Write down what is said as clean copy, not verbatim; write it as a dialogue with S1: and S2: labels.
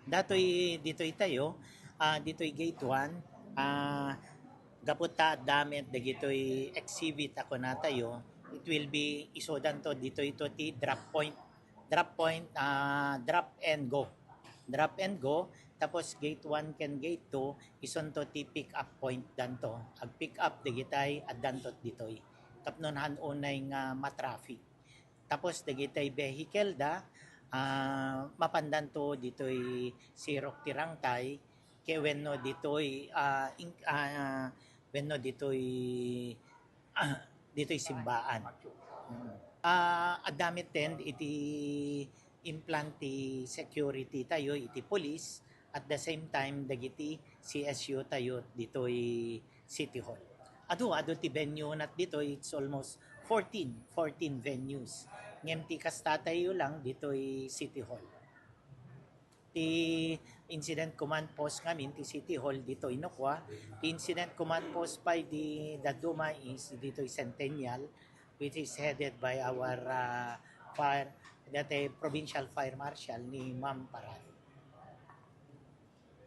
S1: Datoy ditoy tayo, ditoy gate 1, gapot ta damit dagitoy exhibit ako na tayo. It will be isodan to ditoy to ti drop point. Drop point, drop and go. Drop and go. Tapos gate 1 ken gate 2, ison to ti pick up point danto. Ag pick up dagitay at dantot ditoy. Tapnon han unay nga matraffic. Tapos dagitay vehicle da, mapandan to ditoy sirok tirangtay kay wenno ditoy wenno ditoy ditoy simbaan. Adamit ten iti implant ti security tayo iti police at the same time dagiti CSU tayo ditoy City Hall. Ado ti venue nat dito it's almost 14 venues. Ngem ti kasta tayo lang ditoy City Hall. Ti incident command post ngamin ti City Hall dito Inokwa. Ti incident command post by the Daduma is dito Centennial, which is headed by our fire, dati provincial fire marshal ni Ma'am Paran.